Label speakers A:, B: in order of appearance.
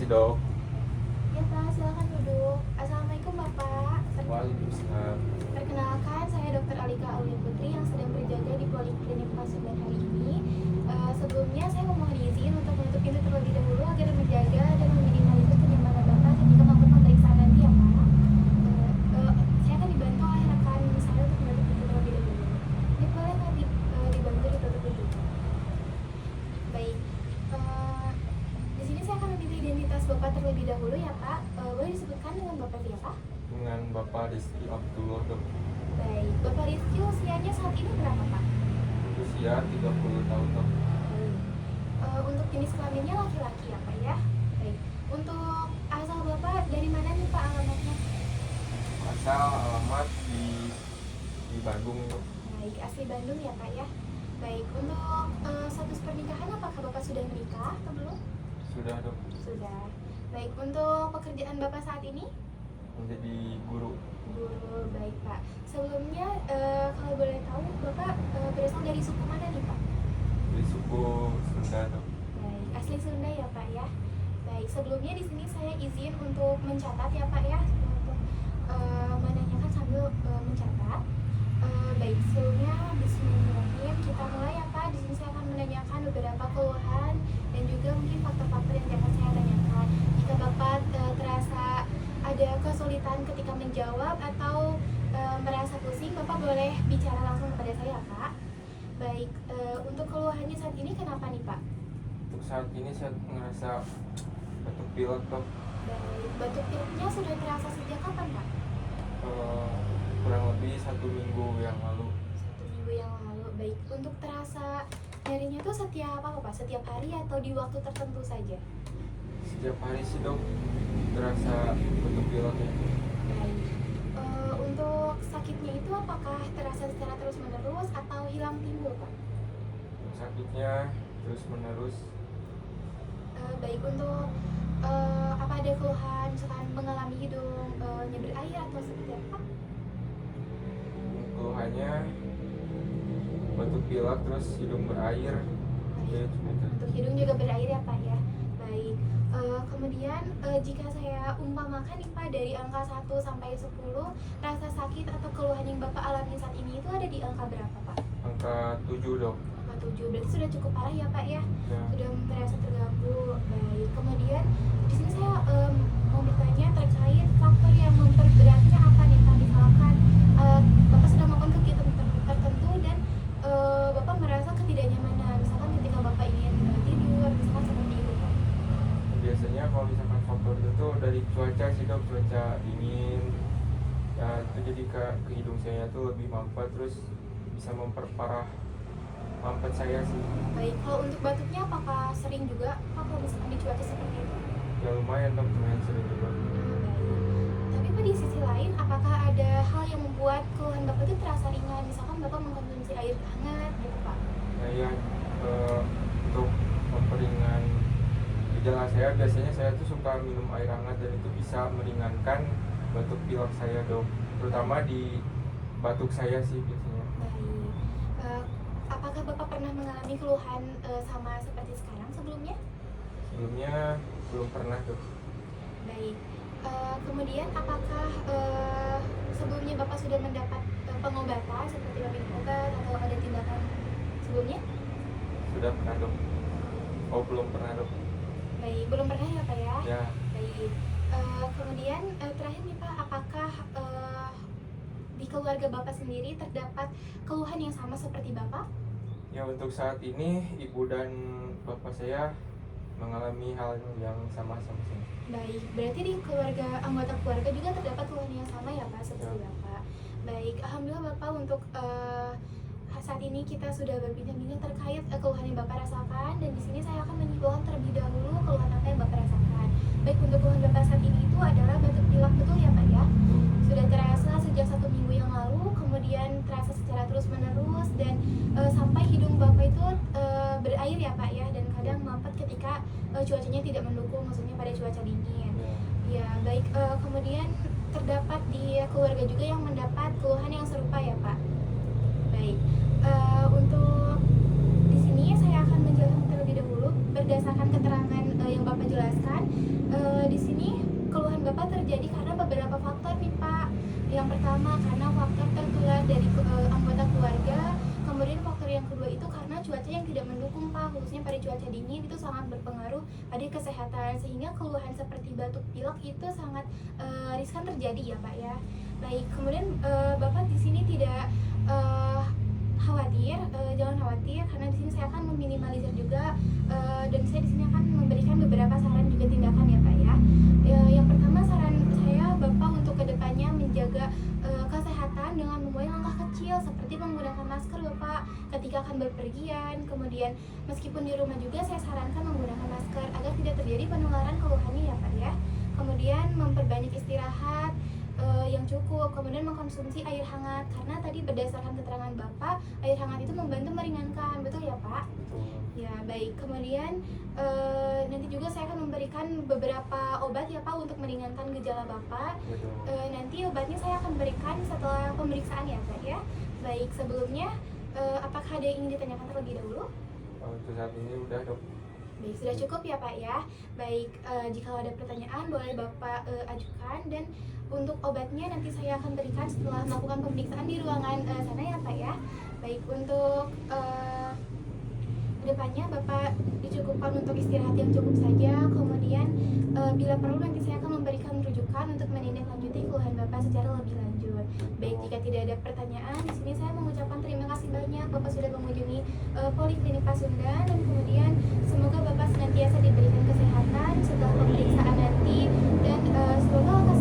A: Permisi dok.
B: Ya Pak, silakan duduk. Assalamualaikum Bapak.
A: Waalaikumsalam.
B: Perkenalkan, saya Dr. Alika Aulia Putri yang sedang berjaga di Poliklinik Pasundan hari ini. Sebelumnya saya memohon izin untuk menutup pintu terlebih dahulu agar menjaga dan meminimalisir kenyamanan Bapak ketika melakukan pemeriksaan nanti ya Pak. Saya akan dibantu oleh rekan saya untuk menutup pintu terlebih dahulu. Ini boleh nggak dibantu ditutup pintu? Baik. Di sini saya akan meminta identitas Bapak terlebih dahulu ya Pak. Boleh disebutkan dengan Bapak siapa?
A: Dengan Bapak Rizky Abdullah dok.
B: Baik, Bapak Rizky usianya saat ini berapa Pak?
A: Usia 30 tahun dok.
B: Baik. Untuk jenis kelaminnya laki-laki ya Pak ya? Baik. Untuk asal Bapak dari mana nih Pak alamatnya?
A: Asal alamat di Bandung dok.
B: Baik, asli Bandung ya Pak ya? Baik, untuk status pernikahan apakah Bapak sudah menikah atau belum?
A: Sudah dok.
B: Sudah. Baik, untuk pekerjaan Bapak saat ini?
A: Menjadi guru.
B: Guru, baik Pak. Sebelumnya kalau boleh tahu Bapak berasal dari suku mana nih Pak?
A: Di suku Sunda dok.
B: Baik, asli Sunda ya Pak ya. Baik, sebelumnya di sini saya izin untuk mencatat ya Pak ya, untuk menanyakan sambil mencatat. Baik, sebelumnya Bismillahirrahmanirrahim kita mulai ya Pak. Di sini saya akan menanyakan beberapa keluhan dan juga mungkin faktor-faktor yang dapat saya tanyakan. Jika Bapak terasa ada kesulitan ketika menjawab atau merasa pusing, Bapak boleh bicara langsung kepada saya Pak. Baik, untuk keluhannya saat ini kenapa nih Pak?
A: Untuk saat ini saya ngerasa batuk pilek dok.
B: Baik, batuk pileknya sudah terasa sejak kapan Pak?
A: Kurang lebih 1 minggu yang lalu.
B: 1 minggu yang lalu. Baik, untuk terasa nyerinya itu setiap apa Pak? Setiap hari atau di waktu tertentu saja?
A: Setiap hari sih dok terasa batuk pileknya.
B: Baik, untuk sakitnya itu apakah terasa secara terus menerus atau hilang timbul Pak?
A: Sakitnya terus menerus.
B: Baik, untuk apa ada keluhan misalkan mengalami hidung berair atau seperti apa?
A: Keluhannya batuk pilek terus hidung berair. Ya, gitu.
B: Untuk hidung juga berair ya Pak ya. Baik. Kemudian jika saya umpamakan nih Pak dari angka 1 sampai 10, rasa sakit atau keluhan yang Bapak alami saat ini itu ada di angka berapa Pak?
A: Angka 7 dok.
B: Angka 7. Berarti sudah cukup parah ya Pak ya.
A: Ya.
B: Sudah merasa terganggu. Baik. Kemudian di sini saya mau bertanya terkait faktor yang memperberatnya apa nih Pak? Misalkan Bapak sedang melakukan kegiatan tertentu dan Bapak merasa ketidaknyamanan. Misalkan ketika Bapak ingin tidur, misalkan seperti itu Pak.
A: Biasanya kalau misalkan faktor itu dari cuaca sih dok, cuaca dingin ya itu jadi ke hidung saya tuh lebih mampet, terus bisa memperparah mampet saya sih.
B: Baik, kalau untuk batuknya apakah sering juga Pak kalau misalkan di cuaca seperti itu?
A: Ya lumayan dok, lumayan sering juga.
B: Baik. Tapi Pak di sisi lain, apakah ada hal yang membuat keluhan Bapak itu terasa ringan? Misalkan Bapak mengkonsumsi air hangat gitu Pak?
A: Nah ya untuk memperingan gejala saya, biasanya saya tuh suka minum air hangat dan itu bisa meringankan batuk pilek saya dok, terutama di batuk saya sih biasanya.
B: Baik. Apakah Bapak pernah mengalami keluhan sama seperti sekarang sebelumnya?
A: Sebelumnya belum pernah dok.
B: Baik. Kemudian apakah sebelumnya Bapak sudah mendapat pengobatan seperti minum obat atau ada tindakan sebelumnya?
A: Sudah pernah dok. Oh belum pernah dok.
B: Baik, belum pernah ya Pak ya?
A: Ya.
B: Baik. Kemudian terakhir nih Pak, apakah di keluarga Bapak sendiri terdapat keluhan yang sama seperti Bapak?
A: Ya untuk saat ini ibu dan bapak saya mengalami hal yang sama-sama saya.
B: Baik, berarti di anggota keluarga juga terdapat keluhan yang sama ya Pak seperti
A: Ya.
B: Bapak. Baik, alhamdulillah Bapak untuk saat ini kita sudah berbincang-bincang terkait keluhan yang Bapak rasakan, dan di sini saya akan menyimpulkan terlebih dahulu keluhan apa yang Bapak rasakan. Baik, untuk keluhan Bapak saat ini itu adalah batuk pilek, betul ya Pak ya? Sudah terasa sejak 1 minggu yang lalu, kemudian terasa secara terus menerus dan sampai hidung Bapak itu berair ya Pak ya, dan kadang mampet ketika cuacanya tidak mendukung, maksudnya pada cuaca dingin. Ya, baik. Kemudian terdapat di keluarga juga yang mendapat keluhan yang serupa ya Pak. Baik. Untuk di sini saya akan menjelaskan terlebih dahulu berdasarkan keterangan yang Bapak jelaskan. Yang pertama karena faktor tertular dari anggota keluarga. Kemudian faktor yang kedua itu karena cuaca yang tidak mendukung Pak, khususnya pada cuaca dingin itu sangat berpengaruh pada kesehatan, sehingga keluhan seperti batuk pilek itu sangat riskan terjadi ya Pak ya. Baik, kemudian Bapak di sini tidak khawatir, jangan khawatir karena di sini saya akan meminimalisir juga dan saya di sini akan memberikan beberapa saran juga tindakan ya Pak ya. Yang pertama saran saya Bapak untuk kedepannya menjaga kesehatan dengan memulai langkah kecil seperti menggunakan masker Bapak ketika akan berpergian. Kemudian meskipun di rumah juga saya sarankan menggunakan masker agar tidak terjadi penularan keluhannya ya Pak ya. Kemudian memperbanyak istirahat yang cukup, kemudian mengkonsumsi air hangat karena tadi berdasarkan keterangan Bapak air hangat itu membantu meringankan, betul ya Pak?
A: Betul.
B: Ya baik, kemudian nanti juga saya akan memberikan beberapa obat ya Pak untuk meringankan gejala Bapak.
A: Betul.
B: Nanti obatnya saya akan berikan setelah pemeriksaan ya Pak ya. Baik, sebelumnya apakah ada yang ingin ditanyakan terlebih dahulu?
A: Untuk saat ini udah dok.
B: Baik, sudah cukup ya Pak ya. Baik, jika ada pertanyaan boleh Bapak ajukan, dan untuk obatnya nanti saya akan berikan setelah melakukan pemeriksaan di ruangan sana ya Pak ya. Baik, untuk kedepannya Bapak dicukupkan untuk istirahat yang cukup saja. Kemudian bila perlu nanti saya akan memberikan rujukan untuk menindaklanjuti keluhan Bapak secara lebih lanjut. Baik, jika tidak ada pertanyaan, di sini saya mengucapkan terima kasih banyak Bapak sudah mengunjungi Poliklinik Pasundan, dan kemudian semoga Bapak senantiasa diberikan kesehatan setelah pemeriksaan nanti, dan semoga